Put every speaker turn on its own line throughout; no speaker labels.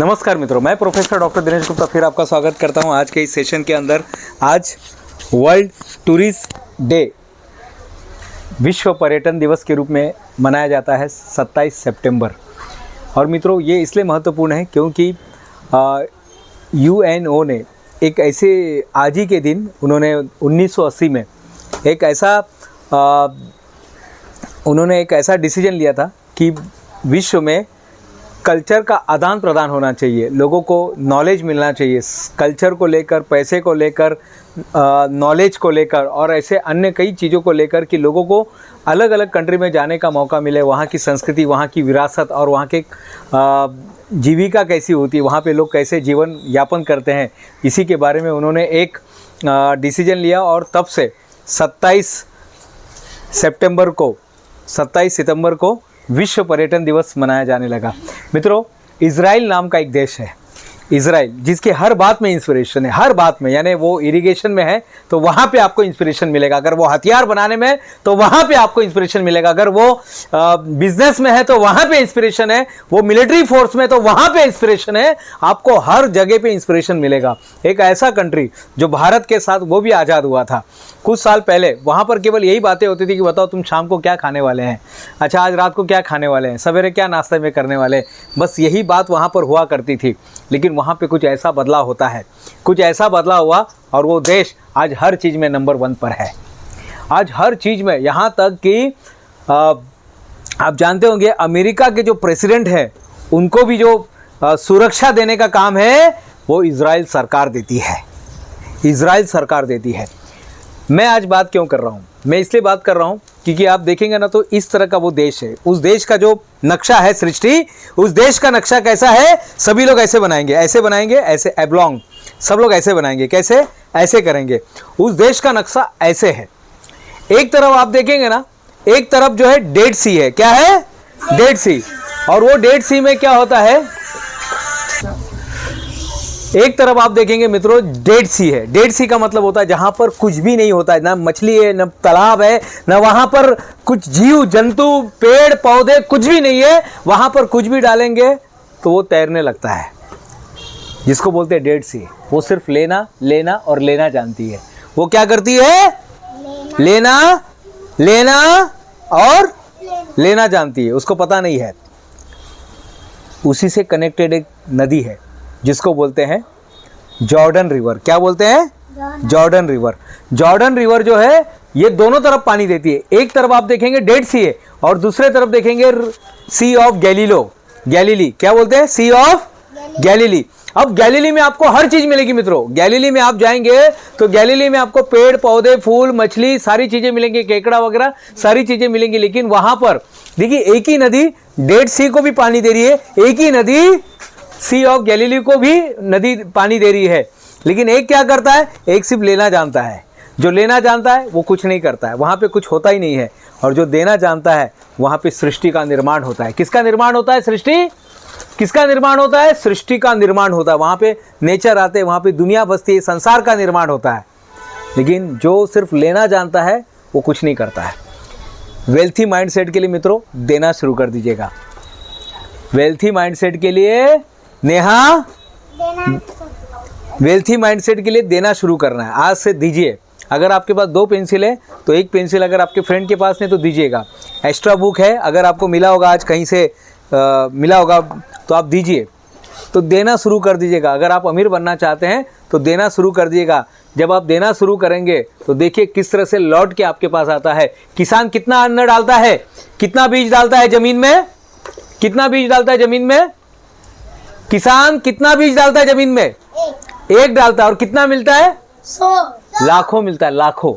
नमस्कार मित्रों, मैं प्रोफेसर डॉक्टर दिनेश गुप्ता फिर आपका स्वागत करता हूं आज के इस सेशन के अंदर। आज वर्ल्ड टूरिस्ट डे विश्व पर्यटन दिवस के रूप में मनाया जाता है 27 सितंबर। और मित्रों, ये इसलिए महत्वपूर्ण है क्योंकि यूएनओ ने एक ऐसे आज ही के दिन उन्होंने 1980 में एक ऐसा डिसीजन लिया था कि विश्व में कल्चर का आदान प्रदान होना चाहिए, लोगों को नॉलेज मिलना चाहिए कल्चर को लेकर, पैसे को लेकर, नॉलेज को लेकर और ऐसे अन्य कई चीज़ों को लेकर कि लोगों को अलग अलग कंट्री में जाने का मौका मिले, वहाँ की संस्कृति, वहाँ की विरासत और वहाँ के जीविका कैसी होती है, वहाँ पे लोग कैसे जीवन यापन करते हैं, इसी के बारे में उन्होंने एक डिसीजन लिया। और तब से 27 सितंबर को विश्व पर्यटन दिवस मनाया जाने लगा। मित्रों, इज़राइल नाम का एक देश है, इज़राइल, जिसके हर बात में इंस्पिरेशन है, हर बात में। यानी वो इरिगेशन में है तो वहाँ पे आपको इंस्पिरेशन मिलेगा, अगर वो हथियार बनाने में है तो वहाँ पे आपको इंस्पिरेशन मिलेगा, अगर वो बिजनेस में है तो वहाँ पे इंस्पिरेशन है, वो मिलिट्री फोर्स में तो वहाँ पे इंस्पिरेशन है, आपको हर जगह पे इंस्पिरेशन मिलेगा। एक ऐसा कंट्री जो भारत के साथ वो भी आज़ाद हुआ था कुछ साल पहले, वहाँ पर केवल यही बातें होती थी कि बताओ तुम शाम को क्या खाने वाले हैं, अच्छा आज रात को क्या खाने वाले हैं, सवेरे क्या नाश्ते में करने वाले हैं, बस यही बात वहाँ पर हुआ करती थी। लेकिन वहाँ पे कुछ ऐसा बदलाव होता है, कुछ ऐसा बदलाव हुआ और वो देश आज हर चीज़ में नंबर 1 पर है। आज हर चीज़ में, यहाँ तक कि आप जानते होंगे अमेरिका के जो प्रेसिडेंट हैं उनको भी जो सुरक्षा देने का काम है वो इज़राइल सरकार देती है, इज़राइल सरकार देती है। मैं आज बात क्यों कर रहा हूँ? मैं इसलिए बात कर रहा हूँ क्योंकि आप देखेंगे ना तो इस तरह का वो देश है, उस देश का जो नक्शा है सृष्टि, उस देश का नक्शा कैसा है, सभी लोग ऐसे बनाएंगे, ऐसे एब्लॉन्ग, सब लोग ऐसे बनाएंगे, कैसे, ऐसे करेंगे। उस देश का नक्शा ऐसे है। एक तरफ आप देखेंगे ना, एक तरफ जो है डेड सी है, क्या है, डेड सी। और वो डेड सी में क्या होता है, एक तरफ आप देखेंगे मित्रों डेड सी है। डेड सी का मतलब होता है जहां पर कुछ भी नहीं होता है, ना मछली है, ना तालाब है, ना वहां पर कुछ जीव जंतु, पेड़ पौधे, कुछ भी नहीं है। वहां पर कुछ भी डालेंगे तो वो तैरने लगता है, जिसको बोलते हैं डेड सी। वो सिर्फ लेना लेना और लेना जानती है। वो क्या करती है, लेना लेना और लेना जानती है, उसको पता नहीं है। उसी से कनेक्टेड एक नदी है जिसको बोलते हैं जॉर्डन रिवर। क्या बोलते हैं, जॉर्डन रिवर। जॉर्डन रिवर जो है ये दोनों तरफ पानी देती है। एक तरफ आप देखेंगे डेड सी है और दूसरे तरफ देखेंगे सी ऑफ गैलीली। क्या बोलते हैं, सी ऑफ गैलीली। अब गैलीली में आपको हर चीज मिलेगी मित्रों। गैलीली में आप जाएंगे तो गैलीली में आपको पेड़ पौधे, फूल, मछली, सारी चीजें मिलेंगी, केकड़ा वगैरह सारी चीजें मिलेंगी। लेकिन वहां पर देखिए एक ही नदी डेड सी को भी पानी दे रही है, एक ही नदी सी ऑफ गैलीली को भी नदी पानी दे रही है। लेकिन एक क्या करता है, एक सिर्फ लेना जानता है। जो लेना जानता है वो कुछ नहीं करता है, वहाँ पे कुछ होता ही नहीं है। और जो देना जानता है वहाँ पे सृष्टि का निर्माण होता है। किसका निर्माण होता है, सृष्टि किसका निर्माण होता है, सृष्टि का निर्माण होता है। वहाँ पे नेचर आते हैं, वहाँ पे दुनिया बसती है, संसार का निर्माण होता है। लेकिन जो सिर्फ लेना जानता है वो कुछ नहीं करता है। वेल्थी माइंडसेट के लिए मित्रों देना शुरू कर दीजिएगा। वेल्थी माइंडसेट के लिए नेहा, वेल्थी माइंडसेट के लिए देना शुरू करना है। आज से दीजिए। अगर आपके पास 2 पेंसिल है तो एक पेंसिल अगर आपके फ्रेंड के पास नहीं तो दीजिएगा। एक्स्ट्रा बुक है, अगर आपको मिला होगा आज कहीं से मिला होगा तो आप दीजिए। तो देना शुरू कर दीजिएगा। अगर आप अमीर बनना चाहते हैं तो देना शुरू कर दीजिएगा। जब आप देना शुरू करेंगे तो देखिए किस तरह से लौट के आपके पास आता है। किसान कितना अन्न डालता है, कितना बीज डालता है जमीन में, कितना बीज डालता है जमीन में, किसान कितना बीज डालता है जमीन में, एक डालता है। और कितना मिलता है, 100 लाखों मिलता है, लाखों।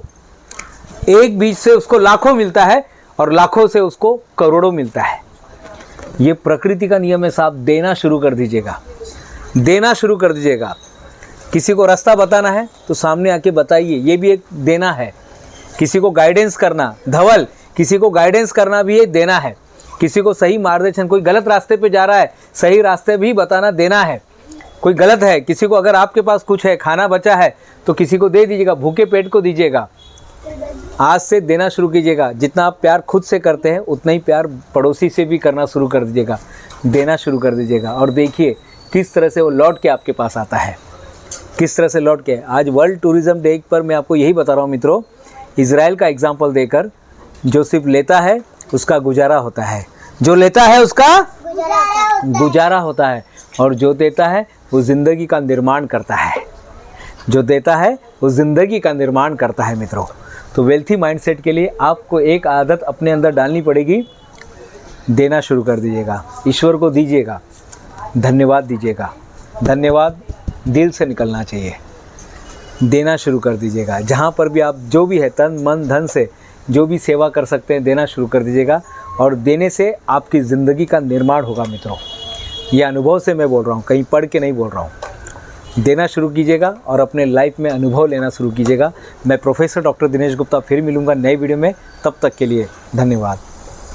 एक बीज से उसको लाखों मिलता है और लाखों से उसको करोड़ों मिलता है। ये प्रकृति का नियम है साहब। देना शुरू कर दीजिएगा, देना शुरू कर दीजिएगा। किसी को रास्ता बताना है तो सामने आके बताइए, ये भी एक देना है। किसी को गाइडेंस करना, धवल, किसी को गाइडेंस करना भी एक देना है। किसी को सही मार्गदर्शन, कोई गलत रास्ते पे जा रहा है सही रास्ते भी बताना देना है। कोई गलत है, किसी को अगर आपके पास कुछ है, खाना बचा है तो किसी को दे दीजिएगा, भूखे पेट को दीजिएगा। आज से देना शुरू कीजिएगा। जितना आप प्यार खुद से करते हैं उतना ही प्यार पड़ोसी से भी करना शुरू कर दीजिएगा, देना शुरू कर दीजिएगा। और देखिए किस तरह से वो लौट के आपके पास आता है, किस तरह से लौट के। आज वर्ल्ड टूरिज़्म डे पर मैं आपको यही बता रहा हूँ मित्रों, इज़राइल का एग्जाम्पल देकर, जो सिर्फ लेता है उसका गुजारा होता है, जो लेता है उसका गुजारा होता है, और जो देता है वो ज़िंदगी का निर्माण करता है, जो देता है वो ज़िंदगी का निर्माण करता है मित्रों। तो वेल्थी माइंडसेट के लिए आपको एक आदत अपने अंदर डालनी पड़ेगी, देना शुरू कर दीजिएगा, ईश्वर को दीजिएगा, धन्यवाद दीजिएगा, धन्यवाद दिल से निकलना चाहिए, देना शुरू कर दीजिएगा। जहाँ पर भी आप जो भी है तन मन धन से जो भी सेवा कर सकते हैं देना शुरू कर दीजिएगा, और देने से आपकी ज़िंदगी का निर्माण होगा मित्रों। ये अनुभव से मैं बोल रहा हूँ, कहीं पढ़ के नहीं बोल रहा हूँ। देना शुरू कीजिएगा और अपने लाइफ में अनुभव लेना शुरू कीजिएगा। मैं प्रोफेसर डॉक्टर दिनेश गुप्ता फिर मिलूँगा नए वीडियो में, तब तक के लिए धन्यवाद।